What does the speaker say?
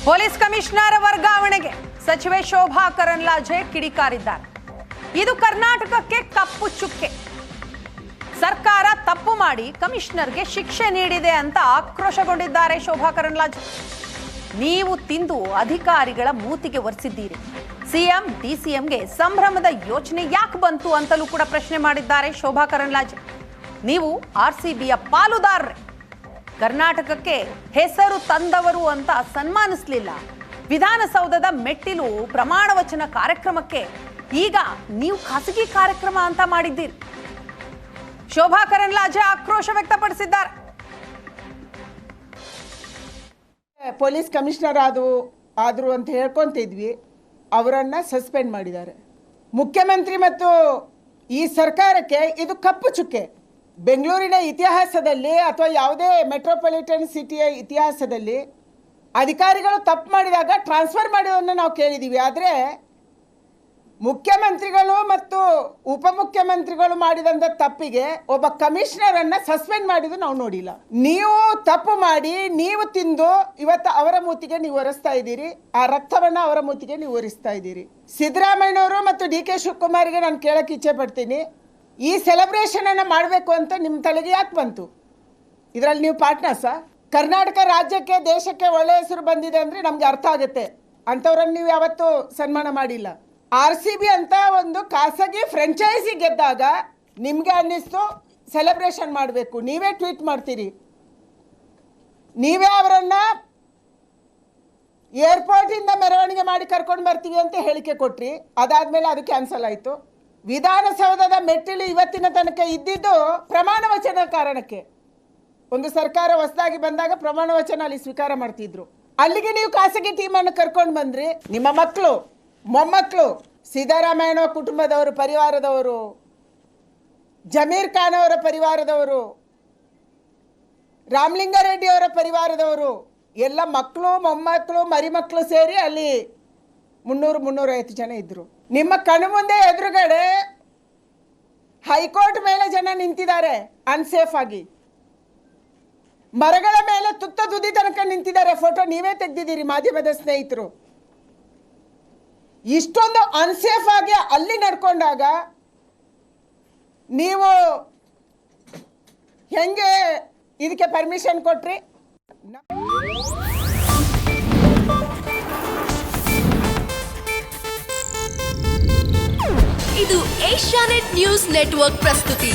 Police commissioner ವರ್ಗಾವಣೆಗೆ ಸಚಿವೆ ಶೋಭಾ ಕರಂದ್ಲಾಜೆ ಕಿಡಿಕಾರಿದ್ದಾರೆ. ಇದು ಕರ್ನಾಟಕಕ್ಕೆ ಕಪ್ಪು ಚುಕ್ಕೆ. ಸರ್ಕಾರ ತಪ್ಪು ಮಾಡಿ ಕಮಿಷನರ್ಗೆ ಶಿಕ್ಷೆ ನೀಡಿದೆ ಅಂತ ಆಕ್ರೋಶಗೊಂಡಿದ್ದಾರೆ ಶೋಭಾ ಕರಂದ್ಲಾಜೆ. ನೀವು ತಿಂದು ಅಧಿಕಾರಿಗಳ ಮೂತಿಗೆ ಒರೆಸಿದ್ದೀರಿ. ಸಿಎಂ ಡಿಸಿಎಂಗೆ ಸಂಭ್ರಮದ ಯೋಚನೆ ಯಾಕೆ ಬಂತು ಅಂತಲೂ ಕೂಡ ಪ್ರಶ್ನೆ ಮಾಡಿದ್ದಾರೆ ಶೋಭಾ ಕರಂದ್ಲಾಜೆ. ನೀವು ಆರ್ಸಿಬಿಯ ಪಾಲುದಾರರೇ, ಕರ್ನಾಟಕಕ್ಕೆ ಹೆಸರು ತಂದವರು ಅಂತ ಸನ್ಮಾನಿಸಲಿಲ್ಲ. ವಿಧಾನಸೌಧದ ಮೆಟ್ಟಿಲು ಪ್ರಮಾಣ ವಚನ ಕಾರ್ಯಕ್ರಮಕ್ಕೆ ಈಗ ನೀವು ಖಾಸಗಿ ಕಾರ್ಯಕ್ರಮ ಅಂತ ಮಾಡಿದ್ದೀರಿ. ಶೋಭಾ ಕರಂದ್ಲಾಜೆ ಆಕ್ರೋಶ ವ್ಯಕ್ತಪಡಿಸಿದ್ದಾರೆ. ಪೊಲೀಸ್ ಕಮಿಷನರ್ ಆದ್ರು ಅಂತ ಹೇಳ್ಕೊಂತಿದ್ವಿ, ಅವರನ್ನ ಸಸ್ಪೆಂಡ್ ಮಾಡಿದ್ದಾರೆ. ಮುಖ್ಯಮಂತ್ರಿ ಮತ್ತು ಈ ಸರ್ಕಾರಕ್ಕೆ ಇದು ಕಪ್ಪು ಚುಕ್ಕೆ. ಬೆಂಗಳೂರಿನ ಇತಿಹಾಸದಲ್ಲಿ ಅಥವಾ ಯಾವುದೇ ಮೆಟ್ರೋಪಾಲಿಟನ್ ಸಿಟಿಯ ಇತಿಹಾಸದಲ್ಲಿ ಅಧಿಕಾರಿಗಳು ತಪ್ಪು ಮಾಡಿದಾಗ ಟ್ರಾನ್ಸ್ಫರ್ ಮಾಡೋದನ್ನು ನಾವು ಕೇಳಿದ್ದೀವಿ. ಆದರೆ ಮುಖ್ಯಮಂತ್ರಿಗಳು ಮತ್ತು ಉಪಮುಖ್ಯಮಂತ್ರಿಗಳು ಮಾಡಿದಂಥ ತಪ್ಪಿಗೆ ಒಬ್ಬ ಕಮಿಷನರನ್ನು ಸಸ್ಪೆಂಡ್ ಮಾಡಿದ್ದು ನಾವು ನೋಡಿಲ್ಲ. ನೀವು ತಪ್ಪು ಮಾಡಿ ನೀವು ತಿಂದು ಇವತ್ತು ಅವರ ಮೂತಿಗೆ ನೀವು ಒರೆಸ್ತಾ ಇದ್ದೀರಿ. ಆ ರಕ್ತವನ್ನು ಅವರ ಮೂತಿಗೆ ನೀವು ಒರೆಸ್ತಾ ಇದ್ದೀರಿ. ಸಿದ್ದರಾಮಯ್ಯನವರು ಮತ್ತು ಡಿ.ಕೆ. ಶಿವಕುಮಾರ್ಗೆ ನಾನು ಕೇಳಕ್ಕೆ ಇಚ್ಛೆ ಪಡ್ತೀನಿ, ಈ ಸೆಲೆಬ್ರೇಷನನ್ನು ಮಾಡಬೇಕು ಅಂತ ನಿಮ್ಮ ತಲೆಗೆ ಯಾಕೆ ಬಂತು? ಇದರಲ್ಲಿ ನೀವು ಪಾರ್ಟ್ನರ್ಸಾ? ಕರ್ನಾಟಕ ರಾಜ್ಯಕ್ಕೆ ದೇಶಕ್ಕೆ ಒಳ್ಳೆಯ ಹೆಸರು ಬಂದಿದೆ ಅಂದರೆ ನಮಗೆ ಅರ್ಥ ಆಗುತ್ತೆ. ಅಂಥವ್ರನ್ನು ನೀವು ಯಾವತ್ತೂ ಸನ್ಮಾನ ಮಾಡಿಲ್ಲ. RCB ಅಂತ ಒಂದು ಖಾಸಗಿ ಫ್ರೆಂಚೈಸಿ ಗೆದ್ದಾಗ ನಿಮಗೆ ಅನ್ನಿಸ್ತು ಸೆಲೆಬ್ರೇಷನ್ ಮಾಡಬೇಕು. ನೀವೇ ಟ್ವೀಟ್ ಮಾಡ್ತೀರಿ, ನೀವೇ ಅವರನ್ನು ಏರ್ಪೋರ್ಟಿಂದ ಮೆರವಣಿಗೆ ಮಾಡಿ ಕರ್ಕೊಂಡು ಬರ್ತೀವಿ ಅಂತ ಹೇಳಿಕೆ ಕೊಟ್ರಿ. ಅದಾದಮೇಲೆ ಅದು ಕ್ಯಾನ್ಸಲ್ ಆಯಿತು. ವಿಧಾನಸೌಧದ ಮೆಟ್ಟಿಲು ಇವತ್ತಿನ ತನಕ ಇದ್ದಿದ್ದು ಪ್ರಮಾಣ ವಚನ ಕಾರಣಕ್ಕೆ. ಒಂದು ಸರ್ಕಾರ ಹೊಸದಾಗಿ ಬಂದಾಗ ಪ್ರಮಾಣ ವಚನ ಅಲ್ಲಿ ಸ್ವೀಕಾರ ಮಾಡ್ತಿದ್ರು. ಅಲ್ಲಿಗೆ ನೀವು ಖಾಸಗಿ ಟೀಮನ್ನು ಕರ್ಕೊಂಡು ಬಂದ್ರಿ. ನಿಮ್ಮ ಮಕ್ಕಳು ಮೊಮ್ಮಕ್ಕಳು, ಸಿದ್ದರಾಮಯ್ಯ ಕುಟುಂಬದವರು, ಪರಿವಾರದವರು, ಜಮೀರ್ ಖಾನ್ ಅವರ ಪರಿವಾರದವರು, ರಾಮಲಿಂಗಾರೆಡ್ಡಿ ಅವರ ಪರಿವಾರದವರು ಎಲ್ಲ ಮಕ್ಕಳು ಮೊಮ್ಮಕ್ಕಳು ಮರಿಮಕ್ಕಳು ಸೇರಿ ಅಲ್ಲಿ 300-350 ಜನ ಇದ್ರು. ನಿಮ್ಮ ಕಣ್ಣು ಮುಂದೆ ಎದುರುಗಡೆ ಹೈಕೋರ್ಟ್ ಮೇಲೆ ಜನ ನಿಂತಿದ್ದಾರೆ ಅನ್ಸೇಫ್ ಆಗಿ. ಮರಗಳ ಮೇಲೆ ತುತ್ತ ತುದಿ ತನಕ ನಿಂತಿದ್ದಾರೆ. ಫೋಟೋ ನೀವೇ ತೆಗೆದಿದ್ದೀರಿ ಮಾಧ್ಯಮದ ಸ್ನೇಹಿತರು. ಇಷ್ಟೊಂದು ಅನ್ಸೇಫ್ ಆಗಿ ಅಲ್ಲಿ ನಡ್ಕೊಂಡಾಗ ನೀವು ಹೆಂಗೆ ಇದಕ್ಕೆ ಪರ್ಮಿಷನ್ ಕೊಟ್ರಿ? ಇದು ಏಷ್ಯಾನೆಟ್ ನ್ಯೂಸ್ ನೆಟ್ವರ್ಕ್ ಪ್ರಸ್ತುತಿ.